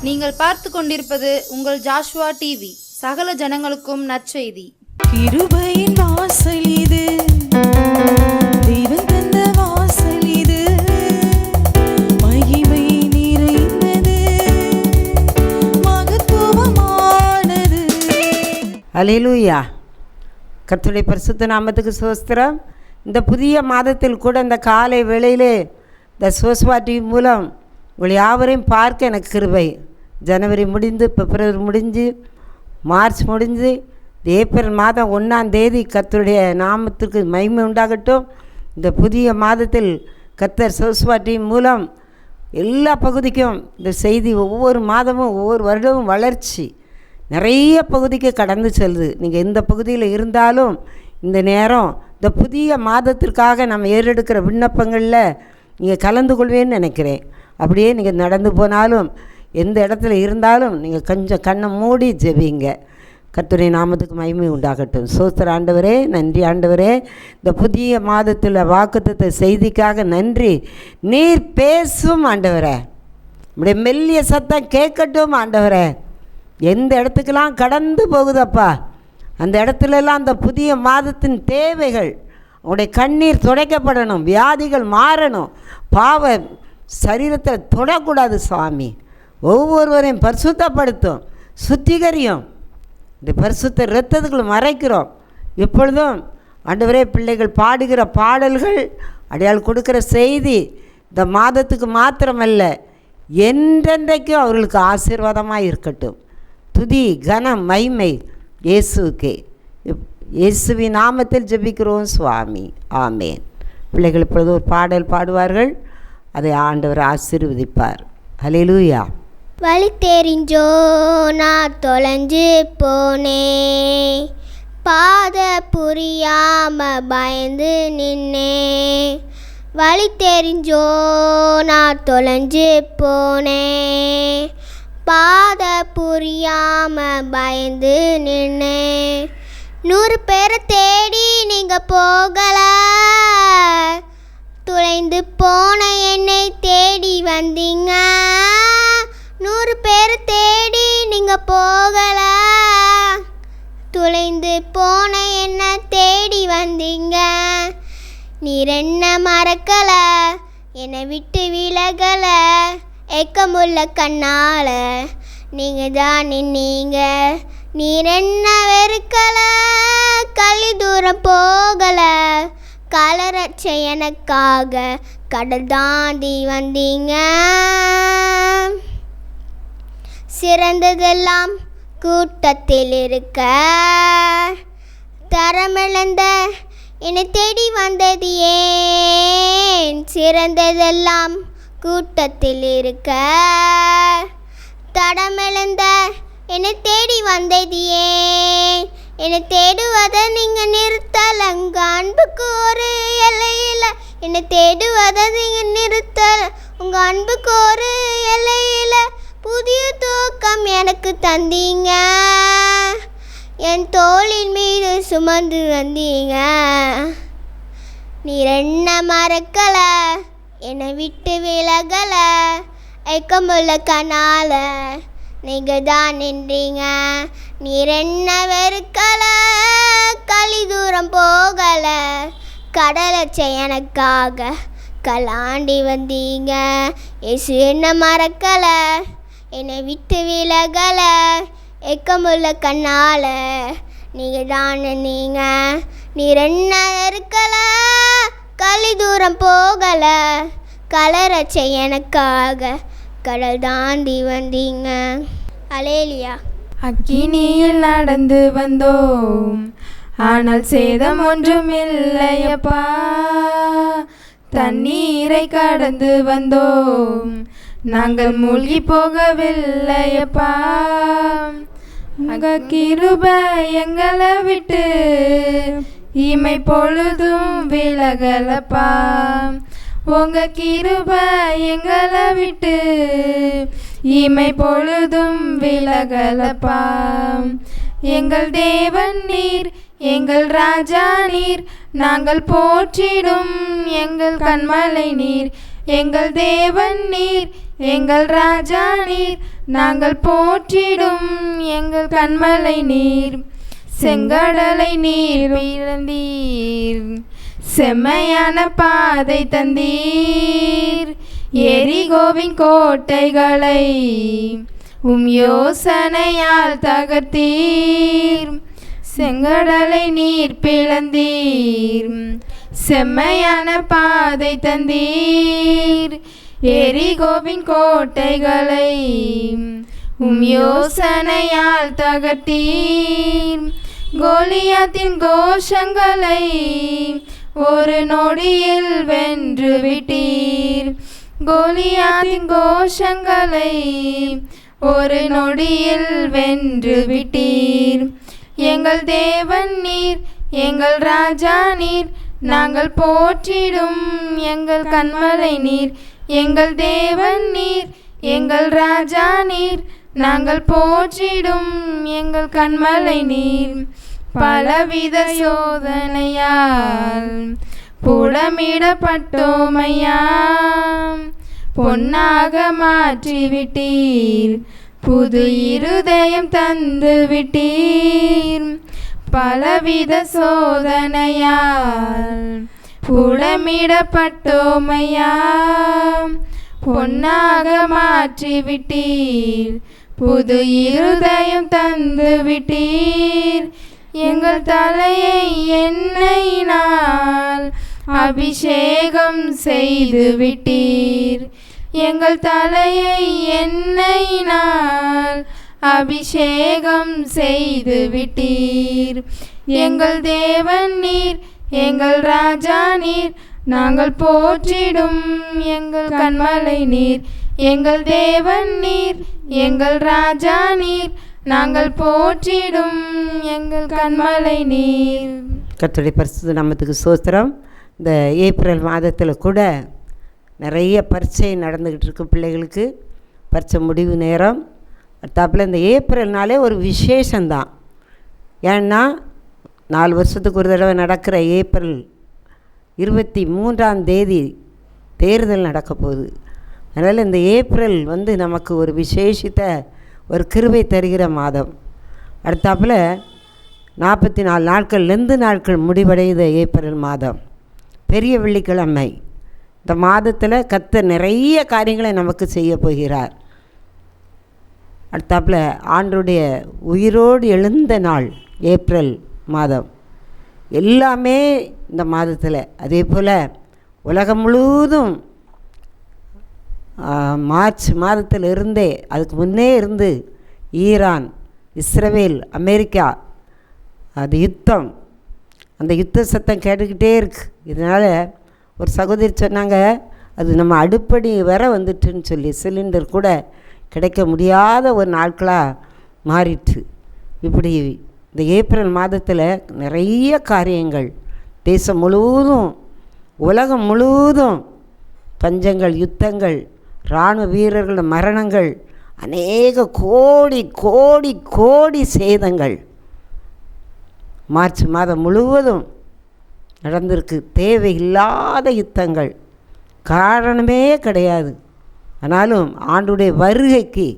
நீங்கள் பார்த்து கொண்டிருப்பது உங்கள் ஜாஷ்வா டிவி. சகல ஜனங்களுக்கும் நற்செய்தி. கிருபையின் வாசல் இது, தெய்வம் தந்த வாசல் இது, மகிமை நிறைந்தது, மகத்துவமானது. அல்லேலூயா. கர்த்தருடைய பரிசுத்த நாமத்துக்கு ஸ்தோத்திரம். இந்த புதிய மாதத்தில் கூட இந்த காலை வேளையிலே இந்த ஜாஷ்வா டிவி மூலம் உங்களை யாவரையும் பார்க்க எனக்கு கிருபை. ஜனவரி முடிந்து, பிப்ரவரி முடிஞ்சு, மார்ச் முடிஞ்சு, ஏப்ரல் மாதம் 1ஆம் தேதி கர்த்தருடைய நாமத்திற்கு மகிமை உண்டாகட்டும். இந்த புதிய மாதத்தில் கர்த்தர் ஜாஷ்வா டிவி மூலம் எல்லா பகுதிக்கும் இந்த செய்தி ஒவ்வொரு மாதமும் ஒவ்வொரு வருடமும் வளர்ச்சி நிறைய பகுதிக்கு கடந்து செல்லுது. நீங்கள் எந்த பகுதியில் இருந்தாலும் இந்த நேரம் இந்த புதிய மாதத்திற்காக நம்ம ஏறெடுக்கிற விண்ணப்பங்களில் நீங்கள் கலந்து கொள்வேன்னு நினைக்கிறேன். அப்படியே நீங்கள் நடந்து போனாலும் எந்த இடத்துல இருந்தாலும் நீங்கள் கொஞ்சம் கண்ணை மூடி ஜெபிங்க. கர்த்தருடைய நாமத்துக்கு மகிமை உண்டாகட்டும். ஸ்தோத்திர ஆண்டவரே, நன்றி ஆண்டவரே. இந்த புதிய மாதத்தில் வாக்குத்தத்த செய்திக்காக நன்றி. நீர் பேசும் ஆண்டவரே, நம்முடைய மெல்லிய சத்தம் கேட்கட்டும் ஆண்டவரே. எந்த இடத்துக்கெல்லாம் கடந்து போகுதப்பா, அந்த இடத்துலலாம் அந்த புதிய மாதத்தின் தேவைகள், உங்களுடைய கண்ணீர் துடைக்கப்படணும், வியாதிகள் மாறணும், பாவ சரீரத்தில் தொடக்கூடாது சுவாமி. ஒவ்வொருவரையும் பரிசுத்தப்படுத்தும், சுத்திகரியும். இந்த பரிசுத்த இரத்தத்துக்குள்ள மறைக்கிறோம். எப்பொழுதும் ஆண்டவரே, பிள்ளைகள் பாடுகிற பாடல்கள், அடையாளம் கொடுக்குற செய்தி இந்த மாதத்துக்கு மாத்திரமல்ல, என்றென்றைக்கும் அவர்களுக்கு ஆசீர்வாதமாக இருக்கட்டும். துதி கனம் மகிமை இயேசுக்கே. இயேசுவின் நாமத்தில் ஜெபிக்கிறோம் சுவாமி, ஆமேன். பிள்ளைகள் இப்பொழுது ஒரு பாடல் பாடுவார்கள், அதை ஆண்டவர் ஆசீர்வதிப்பார். ஹல்லேலூயா. வழி தெரிஞ்சோ நான் தொலைஞ்சு போனேன், பாத புரியாம பயந்து நின்னேன். வழி தெரிஞ்சோ நான் தொலைஞ்சு போனேன், பாத புரியாம பயந்து நின்னேன். 100 பேரை தேடி நீங்க போகல, துளைந்து போன என்னை தேடி வந்தீங்க. 100 பேரை தேடி நீங்க போகல, துளைந்து போன என்ன தேடி வந்தீங்க. நீர் என்ன மறக்கல, என்னை விட்டு விலகல, ஏக்கமுள்ள கண்ணால நீங்க தான் நின்னீங்க. நீர் என்ன வெறுக்கல, கழி தூரம் போகல, கலரச்ச எனக்காக கடல் தாண்டி வந்தீங்க. சிறந்ததெல்லாம் கூட்டத்தில் இருக்க, தரமிழந்த என்னை தேடி வந்தது ஏன். சிறந்ததெல்லாம் கூட்டத்தில் இருக்க, தடமிழந்த என்னை தேடி வந்தது ஏன். என்னை தேடுவதை நீங்கள் நிறுத்தல, உங்கள் அன்புக்கு ஒரு எல்லையில். என்னை தேடுவதை நீங்கள் நிறுத்தல, உங்கள் அன்புக்கு ஒரு எல்லையில். புதிய தூக்கம் எனக்கு தந்தீங்க, என் தோளின் மீது சுமந்து வந்தீங்க. நீர் என்ன மறக்கல, என்னை விட்டு விலகல, ஏக்கமுள்ள கனால நீங்கள் தான் நின்றீங்க. நீர் என்ன வெறுக்கல, கழி தூரம் போகல, கடலச்ச எனக்காக கலாண்டி வந்தீங்க. இயேசு என்ன மறக்கல, என்னை விட்டு விலகல, ஏக்கமுள்ள கண்ணால நீங்கள் தான் நின்றீங்க. நீர் என்ன வெறுக்கல, கழி தூரம் போகல, கலரச்ச எனக்காக கடல் தாண்டி வந்தீங்க. அல்லேலூயா. அக்கினியில் நடந்து வந்தோம், ஆனால் சேதம் ஒன்றும் இல்லையப்பா. தண்ணீரை கடந்து வந்தோம், நாங்கள் மூழ்கி போகவில்லையப்பா. உங்க கிருபை எங்களை விட்டு இமை பொழுதும் விலகலப்பா. உங்க கிருபை எங்களை விட்டு இமை பொழுதும் விலகலப்பா. எங்கள் தேவன் நீர், எங்கள் ராஜா நீர், நாங்கள் போற்றிடும் எங்கள் கண்மலை நீர். எங்கள் தேவன் நீர், எங்கள் ராஜா நீர், நாங்கள் போற்றிடும் எங்கள் கண்மலை நீர். செங்கடலை நீர் பிளந்தீர், செம்மையான பாதை தந்தீர். எரிகோவின் கோட்டைகளை யோசனையால் தகர்த்தீர். செங்கடலை நீர் பிளந்தீர், செம்மையான பாதை தந்தீர். எரிகோவின் கோட்டைகளை யோசனையால் தகர்த்தீர். கோலியாத்தின் கோஷங்களை ஒரு நொடியில் வென்று விட்டீர். கோலியாத்தின் கோஷங்களை ஒரு நொடியில் வென்று விட்டீர். எங்கள் தேவன் நீர், எங்கள் ராஜா நீர், நாங்கள் போற்றிடும் எங்கள் கண்மலை நீர். எங்கள் தேவன் நீர், எங்கள் ராஜா நீர், நாங்கள் போற்றிடும் எங்கள் கண்மலை நீர். பலவித சோதனையால் புடமிடப்பட்டோமையா, பொன்னாக மாற்றிவிட்டீர், புது இருதயம் தந்து விட்டீர். பலவித சோதனையால் புடமிடப்பட்டோமையா, பொன்னாக மாற்றிவிட்டீர், புது இருதயம் தந்து விட்டீர். எங்கள் தலையை எண்ணெயினால் அபிஷேகம் செய்து விட்டீர். எங்கள் தலையை எண்ணெயினால் அபிஷேகம் செய்து விட்டீர். எங்கள் தேவன் நீர், எங்கள் ராஜா நீர், நாங்கள் போற்றிடும் எங்கள் கண்மலை நீர். எங்கள் தேவன் நீர், எங்கள் ராஜா நீர், நாங்கள் போற்றிடும் எங்கள் கண்மலை நீர். கர்த்தருடைய பரிசுத்த நாமத்துக்கு ஸ்தோத்திரம். இந்த ஏப்ரல் மாதத்தில் கூட நிறைய பரீட்சை நடந்துக்கிட்டு இருக்கு பிள்ளைகளுக்கு. பரீட்சை முடிவு நேரம். அடுத்தாப்பில் இந்த ஏப்ரல்னாலே ஒரு விசேஷந்தான். ஏன்னா 4 வருஷத்துக்கு ஒரு தடவை நடக்கிற ஏப்ரல் 23 தேர்தல் நடக்க போகுது. அதனால் இந்த ஏப்ரல் நமக்கு ஒரு விசேஷித்த ஒரு கிருபை தருகிற மாதம். அடுத்தாப்பில் 44 நாட்கள், லெந்து நாட்கள் முடிவடைந்த ஏப்ரல் மாதம், பெரிய வெள்ளிக்கிழமை. இந்த மாதத்தில் கர்த்தர் நிறைய காரியங்களை நமக்கு செய்ய போகிறார். அடுத்தாப்பில் ஆண்டருடைய உயிரோடு எழுந்த நாள் ஏப்ரல் மாதம். எல்லாமே இந்த மாதத்தில். அதே போல் உலகம் முழுவதும் மார்ச் மாதத்தில் இருந்தே, அதுக்கு முன்னே இருந்து ஈரான், இஸ்ரேல், அமெரிக்கா, அது யுத்தம், அந்த யுத்த சத்தம் கேட்டுக்கிட்டே இருக்குது. இதனால் ஒரு சகோதரி சொன்னாங்க, அது நம்ம அடுப்படி வர வந்துட்டுன்னு சொல்லி சிலிண்டர் கூட கிடைக்க முடியாத ஒரு நாட்களாக மாறிட்டு. இப்படி இந்த ஏப்ரல் மாதத்தில் நிறைய காரியங்கள் தேசம் முழுவதும், உலகம் முழுவதும் பஞ்சங்கள், யுத்தங்கள், இராணுவ வீரர்கள் மரணங்கள், அநேக கோடி கோடி கோடி சேதங்கள் மார்ச் மாதம் முழுவதும் நடந்திருக்கு. தேவையில்லாத யுத்தங்கள், காரணமே கிடையாது. ஆனாலும் ஆண்டுடைய வருகைக்கு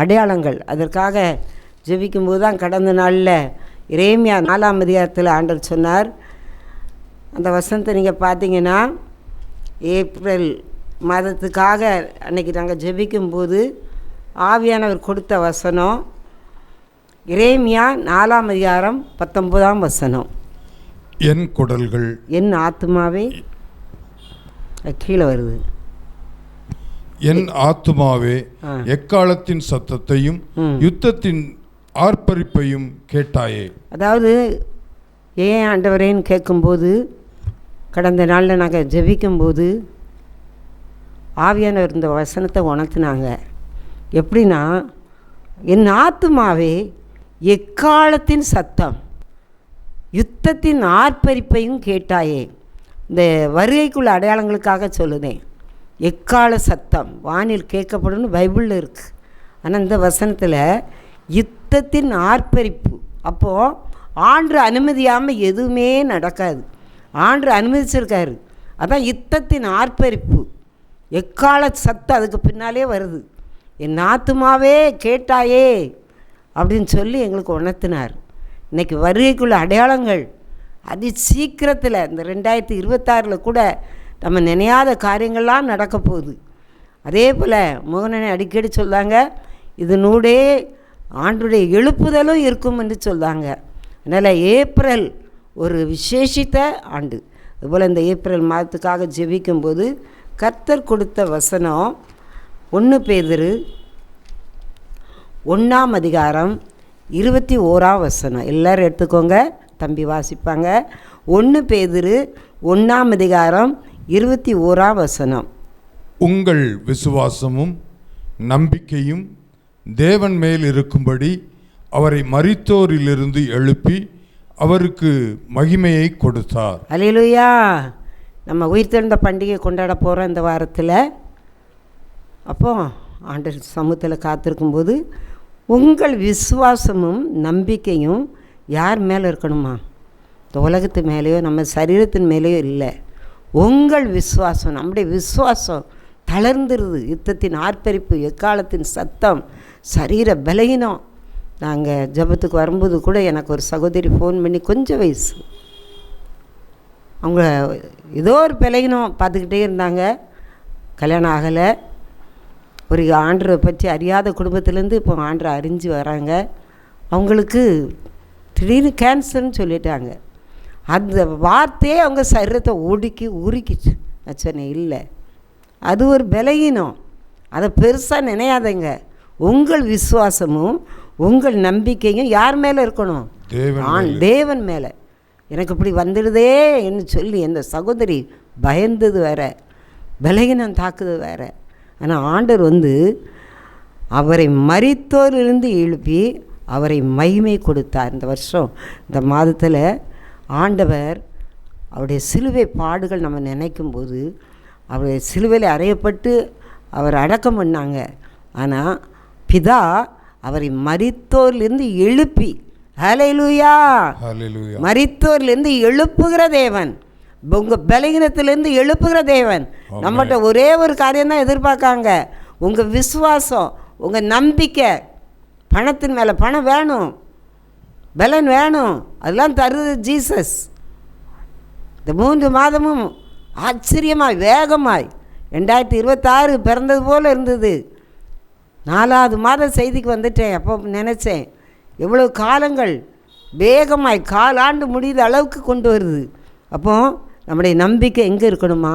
அடையாளங்கள். அதற்காக ஜெபிக்கும்போது தான் கடந்த நாளில் எரேமியா 4ஆம் அதிகாரத்தில் ஆண்டவர் சொன்னார். அந்த வசனத்தை நீங்கள் பார்த்தீங்கன்னா, ஏப்ரல் மாதத்துக்காக அன்றைக்கி நாங்கள் ஜெபிக்கும்போது ஆவியானவர் கொடுத்த வசனம் எரேமியா 4ஆம் அதிகாரம் 19ஆம் வசனம். என் குடல்கள், என் ஆத்துமாவே, கீழே வருது, என் ஆத்துமாவே எக்காலத்தின் சத்தத்தையும் யுத்தத்தின் ஆர்ப்பரிப்பையும் கேட்டாயே. அதாவது ஏன் ஆண்டவரேன்னு கேட்கும்போது, கடந்த நாளில் நாங்கள் ஜெபிக்கும்போது ஆவியானவர் இந்த வசனத்தை உணர்த்தினாங்க. எப்படின்னா, என் ஆத்துமாவே எக்காலத்தின் சத்தம் யுத்தத்தின் ஆர்ப்பரிப்பையும் கேட்டாயே. இந்த வருகைக்குள்ள அடையாளங்களுக்காக சொல்லுதேன். எக்கால சத்தம் வானில் கேட்கப்படும்னு பைபிளில் இருக்குது. ஆனால் இந்த வசனத்தில் யுத்தத்தின் ஆர்ப்பரிப்பு. அப்போது ஆண்டு அனுமதியாமல் எதுவுமே நடக்காது. ஆண்டு அனுமதிச்சிருக்காரு. அதான் யுத்தத்தின் ஆர்ப்பரிப்பு. எக்கால சத்தம் அதுக்கு பின்னாலே வருது. என் ஆத்துமாவே கேட்டாயே அப்படின்னு சொல்லி எங்களுக்கு உணர்த்தினார். இன்றைக்கி வருகைக்குள்ள அடையாளங்கள் அதி சீக்கிரத்தில் இந்த 2026 கூட நம்ம நினையாத காரியங்கள்லாம் நடக்க போகுது. அதே போல் மோகனனை அடிக்கடி சொல்கிறாங்க, இதனூடே ஆண்டுடைய எழுப்புதலும் இருக்கும் என்று சொல்கிறாங்க. அதனால் ஏப்ரல் ஒரு விசேஷித்த ஆண்டு. அதுபோல் இந்த ஏப்ரல் மாதத்துக்காக ஜெபிக்கும்போது கர்த்தர் கொடுத்த வசனம் 1 பேதுரு 1:21. எல்லோரும் எடுத்துக்கோங்க, தம்பி வாசிப்பாங்க. 1 பேதுரு 1:21. உங்கள் விசுவாசமும் நம்பிக்கையும் தேவன் மேல் இருக்கும்படி அவரை மரித்தோரிலிருந்து எழுப்பி அவருக்கு மகிமையை கொடுத்தார். அல்லேலூயா. நம்ம உயிர்த்தெழுந்த பண்டிகை கொண்டாட போகிறோம் இந்த வாரத்தில். அப்போ ஆண்டவர் சமூகத்தில் காத்திருக்கும்போது உங்கள் விசுவாசமும் நம்பிக்கையும் யார் மேலே இருக்கணுமா? இந்த உலகத்து மேலேயோ நம்ம சரீரத்தின் மேலேயோ இல்லை. உங்கள் விசுவாசம், நம்முடைய விசுவாசம் தளர்ந்துருது. யுத்தத்தின் ஆர்ப்பரிப்பு, எக்காலத்தின் சத்தம், சரீர பலகீனம். நாங்கள் ஜெபத்துக்கு வரும்போது கூட எனக்கு ஒரு சகோதரி ஃபோன் பண்ணி, கொஞ்சம் வயசு, அவங்க ஏதோ ஒரு பலகீனம் பார்த்துக்கிட்டே இருந்தாங்க. கல்யாணம் ஆகலை. ஒரு ஆண்டரை பற்றி அறியாத குடும்பத்துலேருந்து இப்போ ஆண்டரை அறிஞ்சு வராங்க. அவங்களுக்கு திடீர்னு கேன்சர்னு சொல்லிட்டாங்க. அந்த வார்த்தையே அவங்க சரீரத்தை உருக்கிச்சு. நான் சொன்னேன், இல்லை, அது ஒரு பலகீனம், அதை பெருசாக நினையாதங்க. உங்கள் விசுவாசமும் உங்கள் நம்பிக்கையும் யார் மேலே இருக்கணும்? தேவன் மேலே. எனக்கு இப்படி வந்துடுதே என்று சொல்லி அந்த சகோதரி பயந்தது வேற, பலகீனம் தாக்குது வேற. ஆனால் ஆண்டவர் அவரை மரித்தோரிலிருந்து எழுப்பி அவரை மகிமை கொடுத்தார். இந்த வருஷம் இந்த மாதத்தில் ஆண்டவர் அவருடைய சிலுவை பாடுகள் நம்ம நினைக்கும்போது, அவருடைய சிலுவையில் அறையப்பட்டு அவர் அடக்கம் பண்ணாங்க. ஆனால் பிதா அவரை மரித்தோரிலிருந்து எழுப்பி, ஹல்லேலூயா, மரித்தோரிலிருந்து எழுப்புகிற தேவன், உங்கள் பலகீனத்திலேருந்து எழுப்புகிற தேவன். நம்மகிட்ட ஒரே ஒரு காரியம்தான் எதிர்பார்க்காங்க, உங்கள் விசுவாசம், உங்கள் நம்பிக்கை. பணத்தின் மேலே பணம் வேணும், பலன் வேணும், அதெல்லாம் தருது ஜீசஸ். இந்த 3 மாதமும் ஆச்சரியமாய் வேகமாய் 2026 பிறந்தது போல் இருந்தது. 4வது மாதம் செய்திக்கு வந்துட்டேன். அப்போ நினச்சேன், எவ்வளோ காலங்கள் வேகமாய் காலாண்டு முடியுத அளவுக்கு கொண்டு வருது. அப்போ நம்முடைய நம்பிக்கை எங்கே இருக்கணுமா?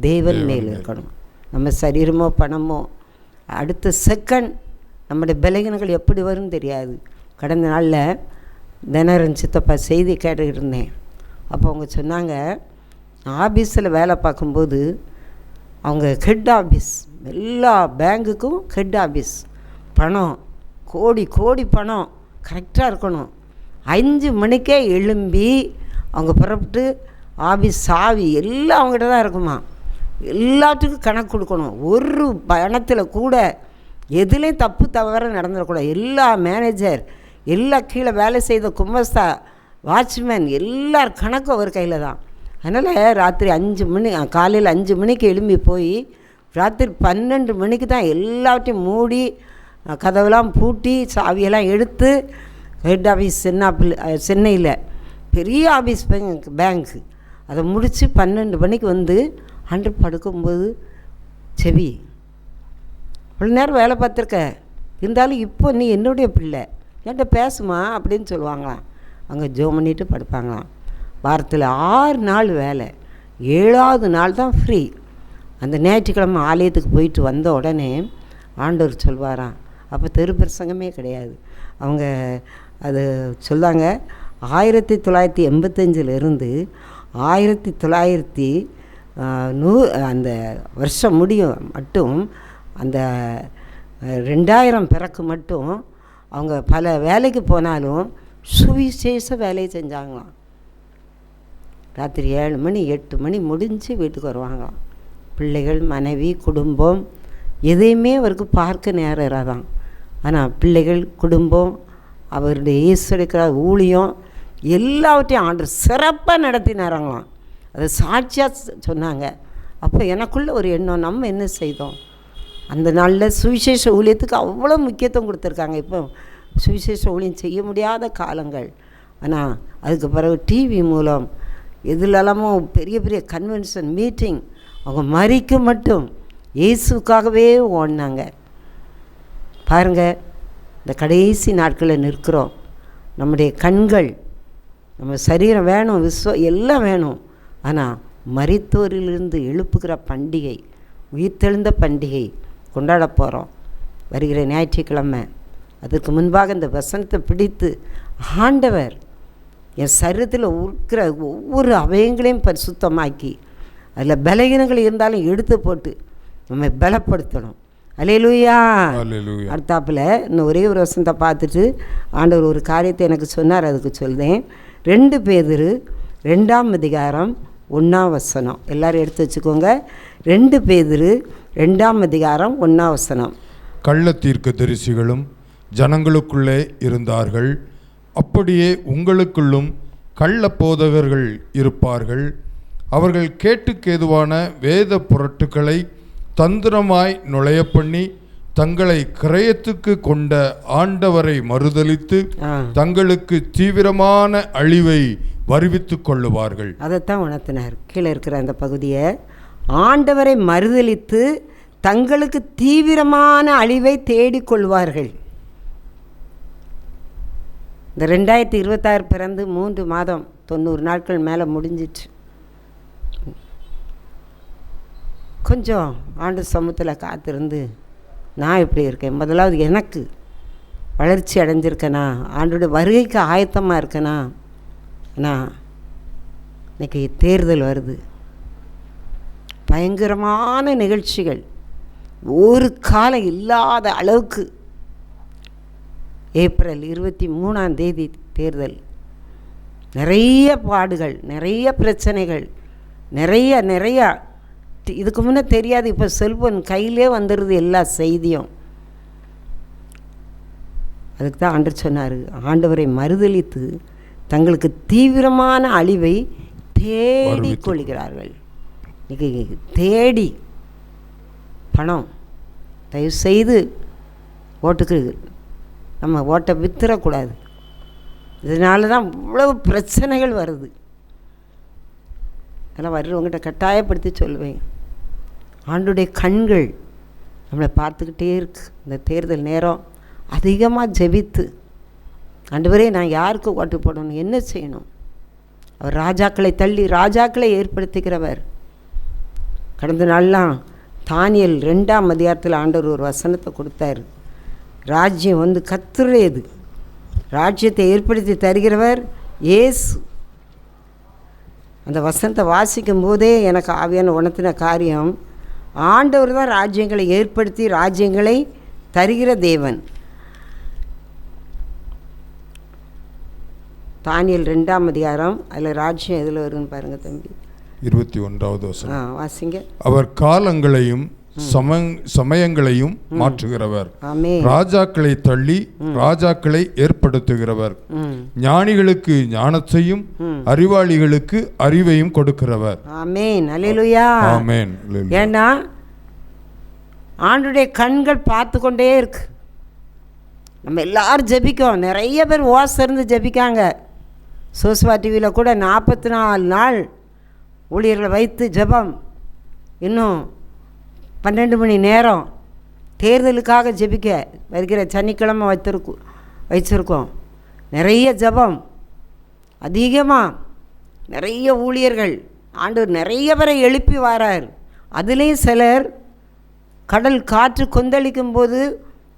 தேவன் மேல் இருக்கணும். நம்ம சரீரமோ பணமோ அடுத்த செகண்ட் நம்முடைய பலகீனங்கள் எப்படி வரும்னு தெரியாது. கடந்த நாளில் தினரன் சித்தப்பா செய்தி கேட்டுக்கிட்டு இருந்தேன். அப்போ அவங்க சொன்னாங்க, ஆஃபீஸில் வேலை பார்க்கும்போது அவங்க ஹெட் ஆஃபீஸ், எல்லா பேங்குக்கும் ஹெட் ஆஃபீஸ், பணம் கோடி கோடி பணம் கரெக்டாக இருக்கணும். 5 மணிக்கே எழும்பி அவங்க புறப்பட்டு ஆஃபீஸ் சாவி எல்லாம் அவங்ககிட்ட தான் இருக்குமா. எல்லாத்துக்கும் கணக்கு கொடுக்கணும். ஒரு பணத்தில் கூட எதுலேயும் தப்பு தவற நடந்துடக்கூடாது. எல்லா மேனேஜர், எல்லா கீழே வேலை செய்த கும்பஸ்தா, வாட்ச்மேன், எல்லார் கணக்கும் அவர் கையில் தான். அதனால் ராத்திரி 5 மணி, காலையில் 5 மணிக்கு எழும்பி போய் ராத்திரி 12 மணிக்கு தான் எல்லாத்தையும் மூடி கதவெல்லாம் பூட்டி சாவியெல்லாம் எடுத்து ஹெட் ஆஃபீஸ் சென்னையில் பெரிய ஆஃபீஸ் பேங்க்கு அதை முடித்து 12 மணிக்கு அன்று படுக்கும்போது செவி இவ்வளோ நேரம் வேலை பார்த்துருக்க, இருந்தாலும் இப்போ நீ என்னுடைய பிள்ளை, என்கிட்ட பேசுமா அப்படின்னு சொல்லுவாங்களாம். அங்கே ஜோம் பண்ணிட்டு படுப்பாங்களாம். வாரத்தில் 6 நாள் வேலை, 7வது நாள் தான் ஃப்ரீ. அந்த ஞாயிற்றுக்கிழமை ஆலயத்துக்கு போயிட்டு வந்த உடனே ஆண்டவர் சொல்வாராம். அப்போ தெரு பிரசங்கமே கிடையாது. அவங்க அது சொல்லாங்க, 1985 1900 அந்த வருஷம் முடியும் மட்டும், அந்த 2000 பிறகு மட்டும் அவங்க பல வேலைக்கு போனாலும் சுவிசேஷ வேலையை செஞ்சாங்களாம். ராத்திரி 7 மணி 8 மணி முடிஞ்சு வீட்டுக்கு வருவாங்களாம். பிள்ளைகள், மனைவி, குடும்பம் எதையுமே அவருக்கு பார்க்க நேரம் இராதான். ஆனால் பிள்ளைகள், குடும்பம், அவருடைய ஈஸ்வரிக்கிற ஊழியம் எல்லாவற்றையும் ஆண்டவர் சிறப்பாக நடத்தினாராங்களாம். அதை சாட்சியாக சொன்னாங்க. அப்போ எனக்குள்ள ஒரு எண்ணம், நம்ம என்ன செய்தோம் அந்த நாளில்? சுவிசேஷ ஊழியத்துக்கு அவ்வளோ முக்கியத்துவம் கொடுத்துருக்காங்க. இப்போ சுவிசேஷ ஊழியம் செய்ய முடியாத காலங்கள். ஆனால் அதுக்கு பிறகு டிவி மூலம் எதுலலாமோ பெரிய பெரிய கன்வென்ஷன் மீட்டிங், அவங்க மறிக்க மட்டும் இயேசுக்காகவே ஓடினாங்க. பாருங்கள், இந்த கடைசி நாட்களில் நிற்கிறோம். நம்முடைய கண்கள், நம்ம சரீரம் வேணும், எல்லாம் வேணும். ஆனால் மரித்தோரிலிருந்து எழுப்புகிற பண்டிகை, உயிர்த்தெழுந்த பண்டிகை கொண்டாட போகிறோம் வருகிற ஞாயிற்றுக்கிழமை. அதற்கு முன்பாக இந்த வசனத்தை பிடித்து, ஆண்டவர் என் சரீரத்தில் இருக்கிற ஒவ்வொரு அவயங்களையும் பரிசுத்தமாக்கி, அதில் பலகீனங்கள் இருந்தாலும் எடுத்து போட்டு நம்மை பலப்படுத்தணும். அல்லேலூயா. அடுத்தாப்பில் இன்னும் ஒரே ஒரு வசனத்தை பார்த்துட்டு ஆண்டவர் ஒரு காரியத்தை எனக்கு சொன்னார், அதுக்கு சொல்கிறேன். 2 பேதுரு 2ஆம் அதிகாரம் 1ஆம் வசனம். எல்லோரும் எடுத்து வச்சுக்கோங்க. 2 பேதுரு 2ஆம் அதிகாரம் 1ஆம் வசனம். கள்ள தீர்க்கதரிசிகளும் ஜனங்களுக்குள்ளே இருந்தார்கள், அப்படியே உங்களுக்குள்ளும் கள்ள போதகர்கள் இருப்பார்கள். அவர்கள் கேட்டுக்கேதுவான வேத புரட்டுக்களை தந்திரமாய் நுழைய பண்ணி தங்களை கிரயத்துக்கு கொண்ட ஆண்டவரை மறுதலித்து தங்களுக்கு தீவிரமான அழிவை வருவித்துக் கொள்ளுவார்கள். அதைத்தான் உணர்த்தினார். கீழே இருக்கிற அந்த பகுதியை, ஆண்டவரை மறுதலித்து தங்களுக்கு தீவிரமான அழிவை தேடிக்கொள்வார்கள். இந்த 2026 பிறந்து 3 மாதம் 90 நாட்கள் மேலே முடிஞ்சிச்சு. கொஞ்சம் ஆண்டு சமூகத்தில் காத்திருந்து நான் எப்படி இருக்கேன், முதலாவது எனக்கு வளர்ச்சி அடைஞ்சிருக்கேனா, ஆண்டோட வருகைக்கு ஆயத்தமாக இருக்கேனா? ஆனால் இன்றைக்கி தேர்தல் வருது, பயங்கரமான நிகழ்ச்சிகள், ஒரு காலம் இல்லாத அளவுக்கு. ஏப்ரல் 23ஆம் தேதி தேர்தல். நிறைய பாடுகள், நிறைய பிரச்சனைகள், நிறையா இதுக்கு முன்னே தெரியாது. இப்போ செல்ஃபோன் கையிலே வந்துடுது எல்லா செய்தியும். அதுக்கு தான் ஆண்டவர் சொன்னார், ஆண்டவரை மறுதலித்து தங்களுக்கு தீவிரமான அழிவை தேடிக்கொள்கிறார்கள். இன்றைக்கி தேடி பணம், தயவுசெய்து ஓட்டுக்கு நம்ம ஓட்டை வித்துறக்கூடாது. இதனால தான் இவ்வளவு பிரச்சனைகள் வருது. அதெல்லாம் வர்றவங்ககிட்ட கட்டாயப்படுத்தி சொல்லுவேன், ஆண்டுடைய கண்கள் நம்மளை பார்த்துக்கிட்டே இருக்கு. இந்த தேர்தல் நேரம் அதிகமாக ஜெபித்து, ஆண்டவரே நான் யாருக்கு ஓட்டு போடணும், என்ன செய்யணும்? அவர் ராஜாக்களை தள்ளி ராஜாக்களை ஏற்படுத்துகிறவர். கடந்த நாள்லாம் தானியேல் 2ஆம் அதிகாரத்தில் ஆண்டவர் ஒரு வசனத்தை கொடுத்தார். ராஜ்யம் வந்து கர்த்தருடையது, ராஜ்யத்தை ஏற்படுத்தி தருகிறவர் இயேசு. அந்த வசனத்தை வாசிக்கும் போதே எனக்கு ஆவியான உணர்த்தின காரியம், ஆண்டவர் தான் ராஜ்யங்களை ஏற்படுத்தி ராஜ்யங்களை தருகிற தேவன். தானியேல் 2ஆம் அதிகாரம், அதில் ராஜ்யம் எதில் வருதுன்னு பாருங்கள் தம்பி. 21வது வசனம் வாசிங்க. அவர் காலங்களையும் சமயங்களையும் மாற்றுகிறவர், ராஜாக்களை தள்ளி ராஜாக்களை ஏற்படுத்துகிறவர், ஞானிகளுக்கு ஞானத்தையும் அறிவாளிகளுக்கு அறிவையும் கொடுக்கிறவர். ஆமென், அல்லேலூயா. ஆமென். ஏன்னா ஆண்டுடைய கண்கள் பார்த்து கொண்டே இருக்கு. நம்ம எல்லாரும் ஜெபிக்கோம், நிறைய பேர் ஓசருந்து ஜெபிக்காங்க. சோஸ்வா டிவியில் கூட 44 நாள் ஊழியர்களை வைத்து ஜெபம், இன்னும் 12 மணி நேரம் தேர்தலுக்காக ஜெபிக்க வருகிற சனிக்கிழமை வச்சிருக்கோம். நிறைய ஜெபம், அதிகமாக நிறைய ஊழியர்கள், ஆண்டவர் நிறைய பேரை எழுப்பி வரார். அதுலேயும் சிலர் கடல் காற்று கொந்தளிக்கும் போது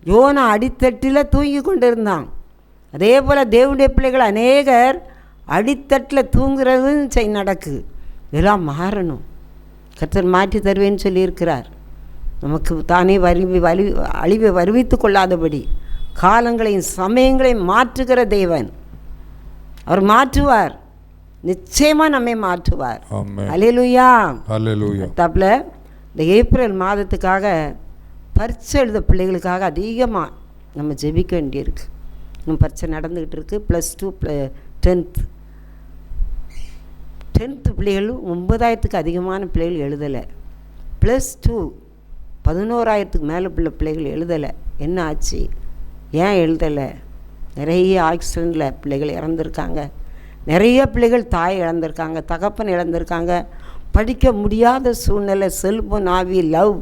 யோனா அடித்தட்டில் தூங்கி கொண்டு இருந்தான். அதே போல் தேவனுடைய பிள்ளைகள் அநேகர் அடித்தட்டில் தூங்குறது நடக்கு. இதெல்லாம் மாறணும். கர்த்தர் மாற்றி தருவேன்னு சொல்லியிருக்கிறார். நமக்கு தானே அழிவை வருவித்து கொள்ளாதபடி காலங்களையும் சமயங்களையும் மாற்றுகிற தேவன். அவர் மாற்றுவார், நிச்சயமாக நம்மை மாற்றுவார். அல்லேலூயா, அல்லேலூயா. தப்பில் இந்த ஏப்ரல் மாதத்துக்காக பரீட்சை எழுத பிள்ளைகளுக்காக அதிகமாக நம்ம ஜெபிக்க வேண்டியிருக்கு. இன்னும் பரீட்சை நடந்துக்கிட்டு இருக்குது. +2 10th பிள்ளைகளும் 9000க்கு அதிகமான பிள்ளைகள் எழுதலை. +2 11,000க்கு மேலே உள்ள பிள்ளைகள் எழுதலை. என்ன ஆச்சு? ஏன் எழுதலை? நிறைய ஆக்சிடெண்ட்டில் பிள்ளைகள் இறந்துருக்காங்க. நிறைய பிள்ளைகள் தாய் இழந்திருக்காங்க, தகப்பன் இழந்திருக்காங்க. படிக்க முடியாத சூழ்நிலை, செல்போன், ஆவி, லவ்,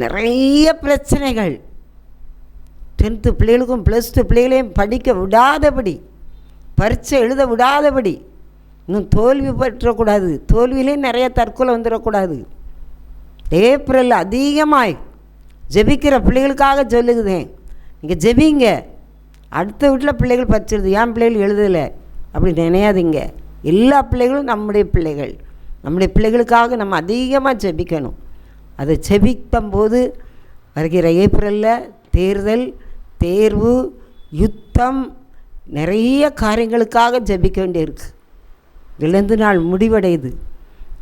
நிறைய பிரச்சனைகள். 10th பிள்ளைகளுக்கும் +2 பிள்ளைகளையும் படிக்க விடாதபடி, பரீட்சை எழுத விடாதபடி, இன்னும் தோல்வி பெற்றக்கூடாது, தோல்வியிலே நிறைய தற்கொலை வந்துடக்கூடாது. ஏப்ரல் அதிகமாய் ஜெபிக்கிற பிள்ளைகளுக்காக சொல்லுகிறேன், நீங்கள் ஜெபிங்க. அடுத்த வீட்டில் பிள்ளைகள் படிச்சிருது, ஏன் பிள்ளைகள் எழுதலை அப்படி நினையாதீங்க. எல்லா பிள்ளைகளும் நம்முடைய பிள்ளைகள். நம்முடைய பிள்ளைகளுக்காக நம்ம அதிகமாக ஜெபிக்கணும். அதை ஜெபிக்கும்போது வருகிற ஏப்ரலில் தேர்தல், தேர்வு, யுத்தம், நிறைய காரியங்களுக்காக ஜெபிக்க வேண்டியிருக்கு. இதிலிருந்து நாள் முடிவடையுது.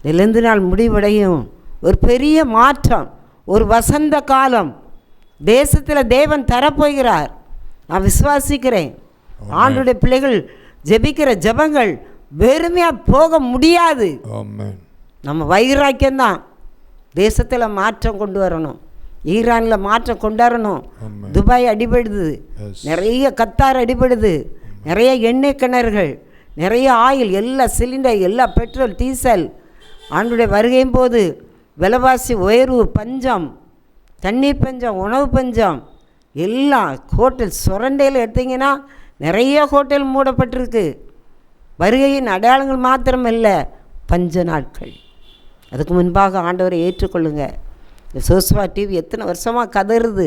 இதிலிருந்து நாள் முடிவடையும். ஒரு பெரிய மாற்றம், ஒரு வசந்த காலம் தேசத்தில் தேவன் தரப்போகிறார். நான் விசுவாசிக்கிறேன். ஆண்டுடைய பிள்ளைகள் ஜெபிக்கிற ஜெபங்கள் வெறுமையாக போக முடியாது. நம்ம வைராக்கியம்தான் தேசத்தில் மாற்றம் கொண்டு வரணும். ஈரானில் மாற்றம் கொண்டாடணும். துபாய் அடிபடுது, நிறைய கத்தார் அடிபடுது, நிறைய எண்ணெய் கிணறுகள், நிறைய ஆயில், எல்லா சிலிண்டர், எல்லா பெட்ரோல், டீசல். ஆண்டுடைய வருகையும் போது விலைவாசி உயர்வு, பஞ்சம், தண்ணீர் பஞ்சம், உணவு பஞ்சம், எல்லாம். ஹோட்டல் சுரண்டையில் எடுத்திங்கன்னா நிறைய ஹோட்டல் மூடப்பட்டிருக்கு. வருகையின் அடையாளங்கள் மாத்திரம் இல்லை, பஞ்ச நாட்கள். அதுக்கு முன்பாக ஆண்டவரை ஏற்றுக்கொள்ளுங்க. இந்த சோஸ்வா டிவி எத்தனை வருஷமாக கதறுது.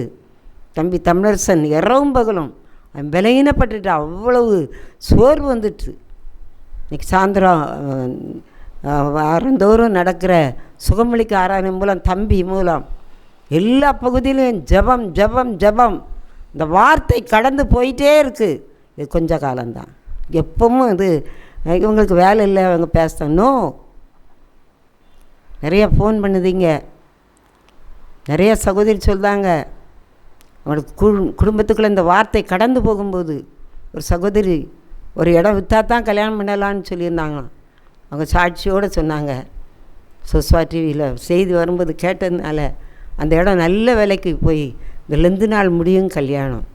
தம்பி தமிழரசன் இரவும் பகலும் அவன் விலையினப்பட்டுட்டு அவ்வளவு சோர்வு வந்துட்டு. இன்றைக்கி சாயந்தரம் வாரந்தோறும் நடக்கிற சுகமளிக்க ஆராதனை மூலம், தம்பி மூலம், எல்லா பகுதியிலும் ஜெபம் ஜெபம் ஜெபம். இந்த வார்த்தை கடந்து போயிட்டே இருக்குது. இது கொஞ்ச காலம்தான். எப்பவும் இது இவங்களுக்கு வேலை இல்லை, அவங்க பேசணும். நிறைய ஃபோன் பண்ணுதீங்க. நிறைய சகோதரி சொல்கிறாங்க, அவங்களுக்கு குடும்பத்துக்குள்ளே இந்த வார்த்தை கடந்து போகும்போது. ஒரு சகோதரி ஒரு இடம் விற்றா தான் கல்யாணம் பண்ணலான்னு சொல்லியிருந்தாங்க. அவங்க சாட்சியோடு சொன்னாங்க. சோஸ்வா டிவியில் செய்தி வரும்போது கேட்டதுனால அந்த இடம் நல்ல விலைக்கு போய் இதுலேருந்து நாள் முடியும் கல்யாணம்,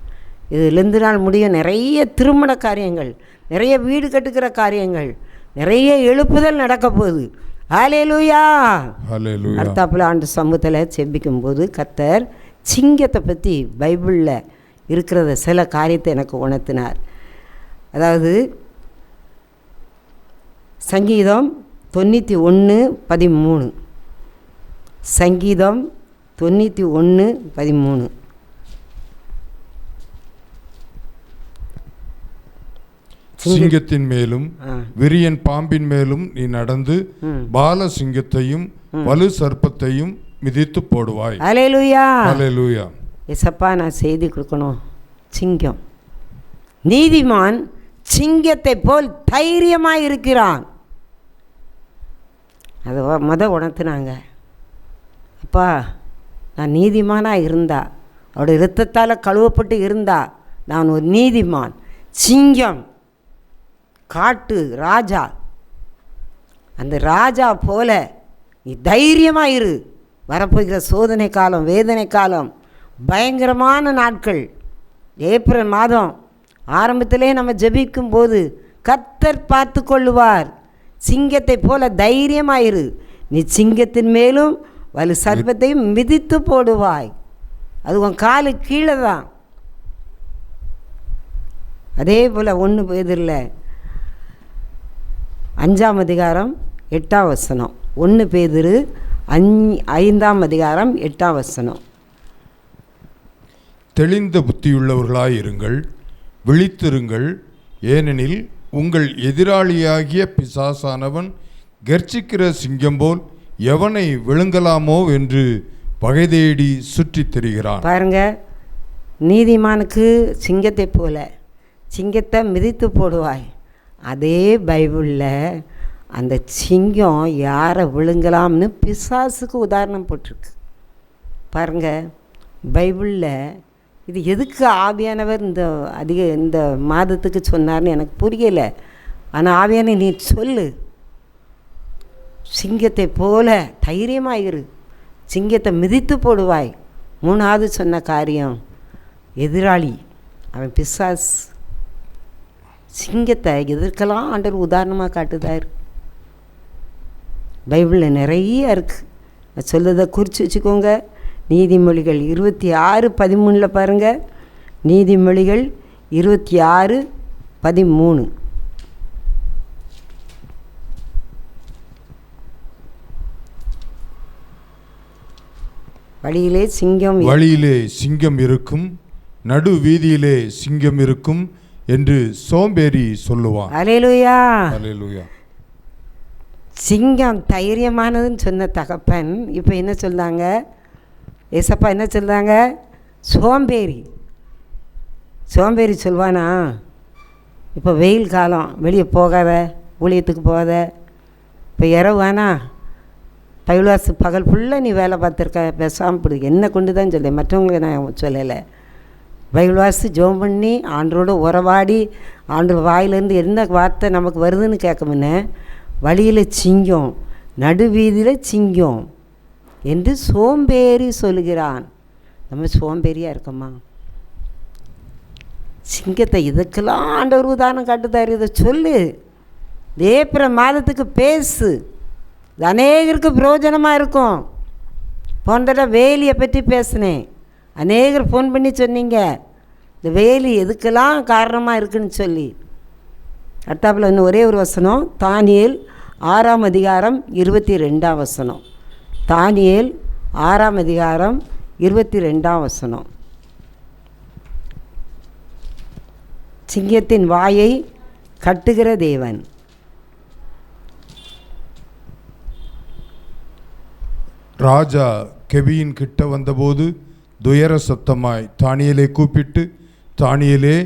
இதுலேருந்து நாள் முடியும் நிறைய திருமண காரியங்கள், நிறைய வீடு கட்டுக்கிற காரியங்கள், நிறைய எழுப்புதல் நடக்க போகுது. ஹல்லேலூயா. அடுத்தாப்புல ஆண்டு சமூகத்தில் செபிக்கும்போது கர்த்தர் சிங்கத்தை பற்றி பைபிளில் இருக்கிறத சில காரியத்தை எனக்கு உணர்த்தினார். அதாவது சங்கீதம் 91:13, சங்கீதம் 91:13. சிங்கத்தின் மேலும் விரியன் பாம்பின் மேலும் நீ நடந்து பால சிங்கத்தையும் வலு சர்ப்பத்தையும் மிதித்து போடுவாய். ஹல்லேலூயா. ஹல்லேலூயா. ஏசப்பா, நான் செய்தி கொடுக்கணும். சிங்கம், நீதிமான் சிங்கத்தை போல் தைரியமாக இருக்கிறான். அதை உணர்த்தினாங்க. அப்பா, நான் நீதிமானாக இருந்தா, அவருடைய இரத்தத்தால் கழுவப்பட்டு இருந்தா, நான் ஒரு நீதிமான். சிங்கம், காட்டு ராஜா, அந்த ராஜா போல நீ தைரியமாக இரு. வரப்போகிற சோதனை காலம், வேதனை காலம், பயங்கரமான நாட்கள். ஏப்ரல் மாதம் ஆரம்பத்திலே நம்ம ஜெபிக்கும் போது கர்த்தர் பார்த்து கொள்ளுவார். சிங்கத்தை போல தைரியமாயிரு, நீ சிங்கத்தின் மேலும் வலு சர்ப்பத்தையும் மிதித்து போடுவாய். அது உன் காலு கீழே தான். அதே போல் 1 பேதுருல 5:8. 1 பேதுரு 5:8. தெளிந்த புத்தியுள்ளவர்களாயிருங்கள், விழித்திருங்கள். ஏனெனில் உங்கள் எதிராளியாகிய பிசாசானவன் கர்ச்சிக்கிற சிங்கம் போல் எவனை விழுங்கலாமோ என்று பகை தேடி சுற்றித் திரிகிறான். பாருங்க, நீதிமானுக்கு சிங்கத்தை போல, சிங்கத்தை மிதித்து போடுவாய். அதே பைபிளில் அந்த சிங்கம் யாரை விழுங்கலாம்னு பிசாசுக்கு உதாரணம் போட்டிருக்கு. பாருங்க, பைபிளில் இது எதுக்கு ஆவியானவர் இந்த மாதத்துக்கு சொன்னார்னு எனக்கு புரியலை. ஆனால் ஆவியான நீ சொல்லு, சிங்கத்தை போல தைரியமாக இரு, சிங்கத்தை மிதித்து போடுவாய். 3வது சொன்ன காரியம் எதிராளி, அவன் பிசாஸ். சிங்கத்தை எதற்கெல்லாம் ஆண்டவர் உதாரணமாக காட்டுதார். பைபிளில் நிறைய இருக்குது. நான் சொல்றதை குறித்து வச்சுக்கோங்க. நீதிமொழிகள் 26:13 பாருங்கள். நீதிமொழிகள் 26:13. வழியிலே சிங்கம் இருக்கும், நடு வீதியிலே சிங்கம் இருக்கும் என்று சோம்பேறி சொல்லுவான். அல்லேலூயா. அல்லேலூயா. சிங்கம் தைரியமானதுன்னு சொன்ன தகப்பன் இப்போ என்ன சொல்கிறாங்க? ஏசப்பா என்ன சொல்கிறாங்க? சோம்பேறி சொல்வானா? இப்போ வெயில் காலம், வெளியே போகாத, ஊழியத்துக்கு போகாத. இப்போ இரவானா, பயில்வாசு பகல் ஃபுல்லாக நீ வேலை பார்த்துருக்க, பேசாமல் பிடி. என்ன கொண்டு தான் சொல்ல, மற்றவங்களுக்கு நான் சொல்லலை. பைபிள்வாசி ஜெபம் பண்ணி ஆண்டரோட உறவாடி ஆண்டு வாயிலேருந்து என்ன வார்த்தை நமக்கு வருதுன்னு கேட்குமுன்னே, வழியில் சிங்கம், நடுவீதியில் சிங்கம் என்று சோம்பேறி சொல்கிறான். நம்ம சோம்பேறியாக இருக்கோமா? சிங்கத்தை இதுக்கெல்லாம் ஆண்டவர் உதாரணம் காட்டுதார். இதை சொல்லு, ஏப்ரல் மாதத்துக்கு பேசு, இது அநேகருக்கு பிரயோஜனமாக இருக்கும். போன தடவை வேலியை பற்றி பேசினேன், அநேகர் ஃபோன் பண்ணி சொன்னீங்க இந்த வேலி எதுக்கெல்லாம் காரணமாக இருக்குன்னு சொல்லி. அடுத்தாப்பில் இன்னும் ஒரே ஒரு வசனம், தானியேல் 6:22. தானியேல் 6:22. சிங்கத்தின் வாயை கட்டுகிற தேவன். ராஜா கெபியின் கிட்ட வந்தபோது துயர சத்தமாய் தானியேலை கூப்பிட்டு, தானியேலே,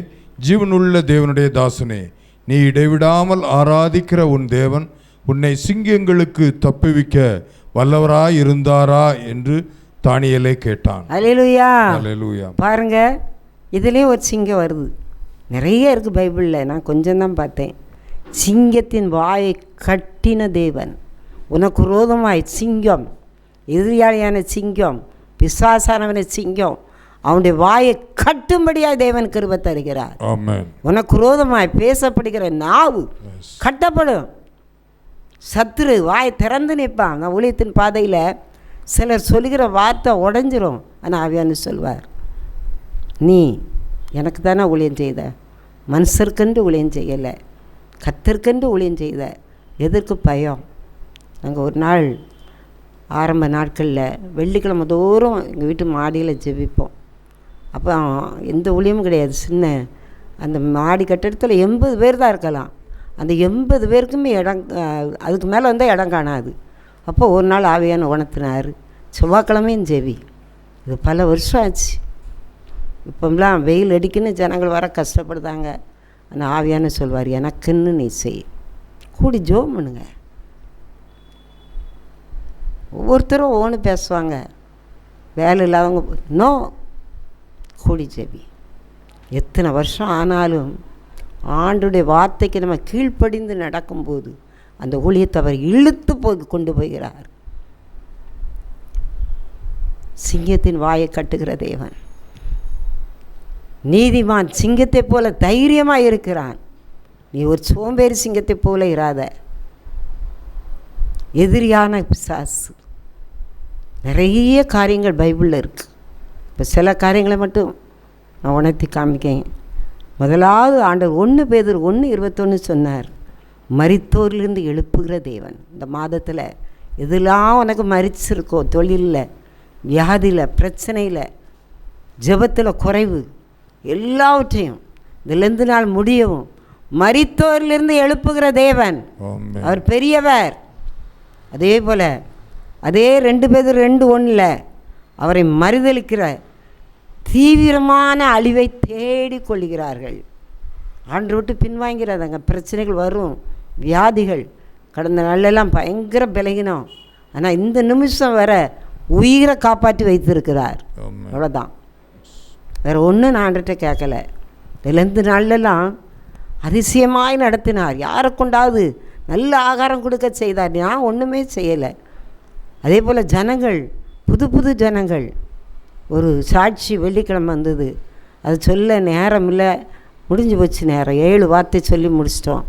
ஜீவனுள்ள தேவனுடைய தாசனே, நீ இடைவிடாமல் ஆராதிக்கிற உன் தேவன் உன்னை சிங்கங்களுக்கு தப்புவிக்க வல்லவராய் இருந்தாரா என்று தானியேலை கேட்டான். அல்லேலூயா. அல்லேலூயா. பாருங்க, இதுலேயும் ஒரு சிங்கம் வருது. நிறைய இருக்குது பைபிளில், நான் கொஞ்சம் தான் பார்த்தேன். சிங்கத்தின் வாயை கட்டின தேவன், உனக்கு விரோதமாய் சிங்கம், எதிரியாளியான சிங்கம், பிசாசானவன சிங்கம், அவனுடைய வாயை கட்டும்படியாக தேவன் கிருபை தருகிறார். உனக்கு விரோதமாய் பேசப்படுகிற நாவு கட்டப்படும். சத்துரு வாயை திறந்து நிற்பான். நான் ஊழியத்தின் பாதையில் சிலர் சொல்லுகிற வார்த்தை உடஞ்சிரும். ஆனால் ஆவியானவர் சொல்வார், நீ எனக்கு தானே ஊழியம் செய்த, மனுஷருக்கென்று ஊழியம் செய்யலை, கர்த்தருக்கென்று ஊழியம் செய்த, எதற்கு பயம்? நாங்கள் ஒரு நாள் ஆரம்ப நாட்களில் வெள்ளிக்கிழமை தோறும் எங்கள் வீட்டு மாடியில் ஜெபிப்போம். அப்போ எந்த ஊழியமும் கிடையாது, சின்ன அந்த மாடி கட்டிடத்தில் 80 பேர் தான் இருக்கலாம். அந்த 80 பேருக்குமே இடம், அதுக்கு மேலே வந்தால் இடம் காணாது. அப்போ ஒரு நாள் ஆவியான உணர்த்தினார், செவ்வாய்க்கிழமையும் ஜெபி. இது பல வருஷம் ஆச்சு. இப்போலாம் வெயில் அடிக்குன்னு ஜனங்கள் வர கஷ்டப்படுதாங்க. ஆனால் ஆவியான சொல்வார், எனக்குன்னு நீ செய், கூடி ஜெபம் பண்ணுங்க. ஒவ்வொருத்தரும் ஒவ்வொன்று பேசுவாங்க, வேலை இல்லாதவங்க நோ, கூடி ஜெபி. எத்தனை வருஷம் ஆனாலும் ஆண்டுடைய வார்த்தைக்கு நம்ம கீழ்ப்படிந்து நடக்கும்போது அந்த ஊழியத்தை அவர் இழுத்து கொண்டு போகிறார். சிங்கத்தின் வாயை கட்டுகிற தேவன், நீதிமான் சிங்கத்தை போல தைரியமாக இருக்கிறான். நீ ஒரு சோம்பேறி சிங்கத்தை போல இராத. எதிரியான பிசாசு, நிறைய காரியங்கள் பைபிளில் இருக்குது. இப்போ சில காரியங்களை மட்டும் நான் உணர்த்தி காமிக்கேன். முதலாவது ஆண்டவர் 1 பேதுரு 1:21 சொன்னார், மரித்தோரிலிருந்து எழுப்புகிற தேவன். இந்த மாதத்தில் எதெல்லாம் உனக்கு மரிச்சிருக்கோ, தொழிலில், வியாதியில், பிரச்சனையில், ஜெபத்தில் குறைவு, எல்லாவற்றையும் இதிலிருந்து நாள் முடியவும் மரித்தோரிலிருந்து எழுப்புகிற தேவன். அவர் பெரியவர். அதே போல் அதே 2 பேதுரு 2:1 அவரை மறுதலிக்கிற தீவிரமான அழிவை தேடி கொள்கிறார்கள். ஆண்டு விட்டு பின்வாங்கிறாதாங்க. பிரச்சனைகள் வரும், வியாதிகள். கடந்த நாளெல்லாம் பயங்கர பலகீனம். ஆனால் இந்த நிமிஷம் வர உயிரை காப்பாற்றி வைத்திருக்கிறார். அவ்வளோதான், வேறு ஒன்றும் நான் ஆண்டுகிட்ட கேட்கல. 2 நாள்லாம் அதிசயமாய் நடத்தினார். யாரை கொண்டாவது நல்ல ஆகாரம் கொடுக்க செய்தார். நான் ஒன்றுமே செய்யலை. அதே போல் ஜனங்கள் புது புது ஜனங்கள். ஒரு சாட்சி வெள்ளிக்கிழமை வந்தது, அது சொல்ல நேரம் இல்லை, முடிஞ்சு போச்சு நேரம். 7 வார்த்தை சொல்லி முடிச்சிட்டோம்.